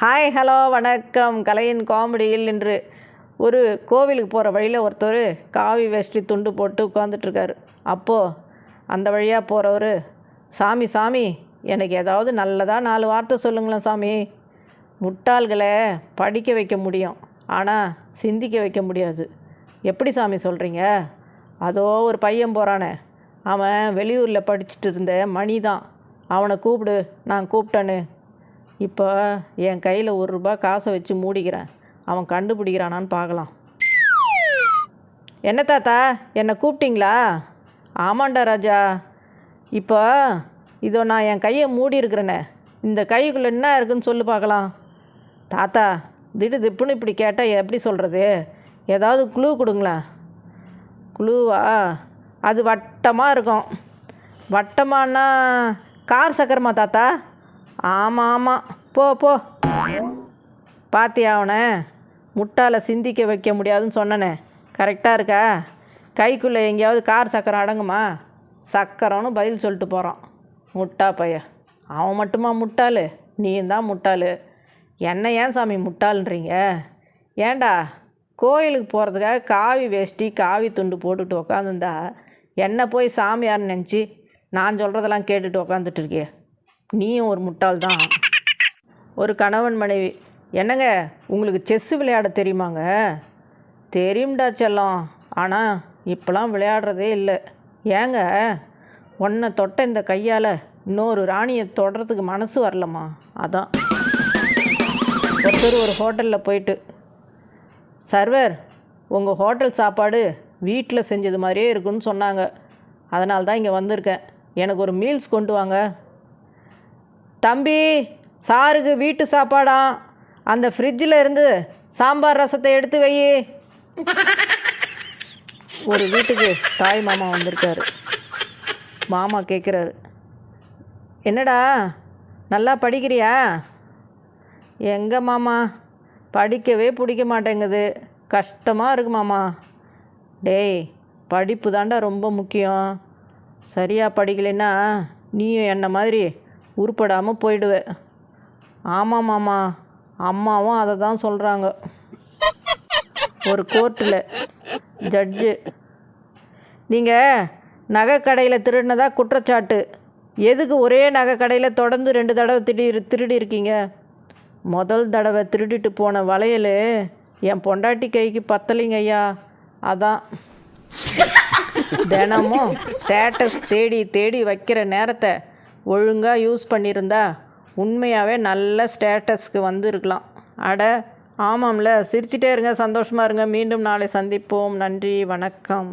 Hi hello வணக்கம். கலையின் காமெடியில் இன்று ஒரு கோவிலுக்கு போகிற வழியில் ஒருத்தர் காவி வேஷ்டி துண்டு போட்டு உட்காந்துட்ருக்காரு. அப்போது அந்த வழியாக போகிறவர், சாமி சாமி எனக்கு ஏதாவது நல்லதாக 4 வார்த்தை சொல்லுங்களேன் சாமி. முட்டாள்களை படிக்க வைக்க முடியும், ஆனால் சிந்திக்க வைக்க முடியாது. எப்படி சாமி சொல்கிறீங்க? அதோ ஒரு பையன் போகிறானே, அவன் வெளியூரில் படிச்சுட்டு இருந்த மணி தான். அவனை கூப்பிடு, நான் கூப்பிட்டேன்னு. இப்போ என் கையில் ₹1 காசை வச்சு மூடிக்கிறேன். அவன் கண்டுபிடிக்கிறானான்னு பார்க்கலாம். என்ன தாத்தா, என்னை கூப்பிட்டீங்களா? ஆமாண்டா ராஜா. இப்போ இதோ நான் என் கையை மூடி இருக்கிறேனே, இந்த கைக்குள்ளே என்ன இருக்குன்னு சொல்லி பார்க்கலாம். தாத்தா, திடுதிப்புன்னு இப்படி கேட்டால் எப்படி சொல்கிறது? ஏதாவது க்ளூ கொடுங்களேன். க்ளூவா? அது வட்டமாக இருக்கும். வட்டமானா கார் சக்கரமா தாத்தா? ஆமாம் ஆமாம், போ போ. பாத்தியா அவனை? முட்டால் சிந்திக்க வைக்க முடியாதுன்னு சொன்னனே, கரெக்டாக இருக்கா? கைக்குள்ளே எங்கேயாவது கார் சக்கரம் அடங்குமா? சக்கரம்னு பதில் சொல்லிட்டு போகிறான். முட்டா பையன். அவன் மட்டுமா முட்டாள்? நீயும் தான் முட்டாள். என்ன ஏன் சாமி முட்டாளுன்றீங்க? ஏண்டா, கோயிலுக்கு போகிறதுக்காக காவி வேஷ்டி காவி துண்டு போட்டுக்கிட்டு உக்காந்துருந்தா என்ன போய் சாமியார்னு நினச்சி நான் சொல்கிறதெல்லாம் கேட்டுட்டு உக்காந்துட்டு இருக்கிய? நீயும் ஒரு முட்டாள் தான். ஒரு கணவன் மனைவி, என்னங்க உங்களுக்கு செஸ்ஸு விளையாட தெரியுமாங்க? தெரியும்டா செல்லம், ஆனால் இப்போலாம் விளையாடுறதே இல்லை. ஏங்க, ஒன்றை தொட்ட இந்த கையால் இன்னொரு ராணியை தொடுறதுக்கு மனசு வரலம்மா, அதான். ஒருத்தர் ஒரு ஹோட்டலில் போயிட்டு, சர்வர், உங்கள் ஹோட்டல் சாப்பாடு வீட்டில் செஞ்சது மாதிரியே இருக்குன்னு சொன்னாங்க, அதனால தான் இங்கே வந்திருக்கேன். எனக்கு ஒரு மீல்ஸ் கொண்டு வாங்க. தம்பி, சாருக்கு வீட்டு சாப்பாடாம், அந்த ஃப்ரிட்ஜில் இருந்து சாம்பார் ரசத்தை எடுத்து வை. ஒரு வீட்டுக்கு தாய் மாமா வந்திருக்காரு. மாமா கேட்குறாரு, என்னடா நல்லா படிக்கிறியா? எங்கே மாமா, படிக்கவே பிடிக்க மாட்டேங்குது, கஷ்டமாக இருக்கு மாமா. டேய், படிப்பு தாண்டா ரொம்ப முக்கியம். சரியாக படிக்கலைன்னா நீயும் என்ன மாதிரி உருப்படாமல் போயிடுவேன். ஆமாம் மாமா, அம்மாவும் அதை தான் சொல்கிறாங்க. ஒரு கோர்ட்டில் ஜட்ஜு, நீங்கள் நகை கடையில் திருடினதா குற்றச்சாட்டு. எதுக்கு ஒரே நகை கடையில் தொடர்ந்து 2 தடவை திருடி இருக்கீங்க? முதல் தடவை திருடிட்டு போன வளையல் என் பொண்டாட்டி கைக்கு பத்தலைங்க ஐயா, அதான். தினமும் ஸ்டேட்டஸ் தேடி தேடி வைக்கிற நேரத்தை ஒழுங்காக யூஸ் பண்ணியிருந்தா உண்மையாகவே நல்ல ஸ்டேட்டஸ்க்கு வந்துருக்கலாம். அட ஆமாம்ல, சிரிச்சிட்டே இருங்க, சந்தோஷமாக இருங்க. மீண்டும் நாளை சந்திப்போம். நன்றி, வணக்கம்.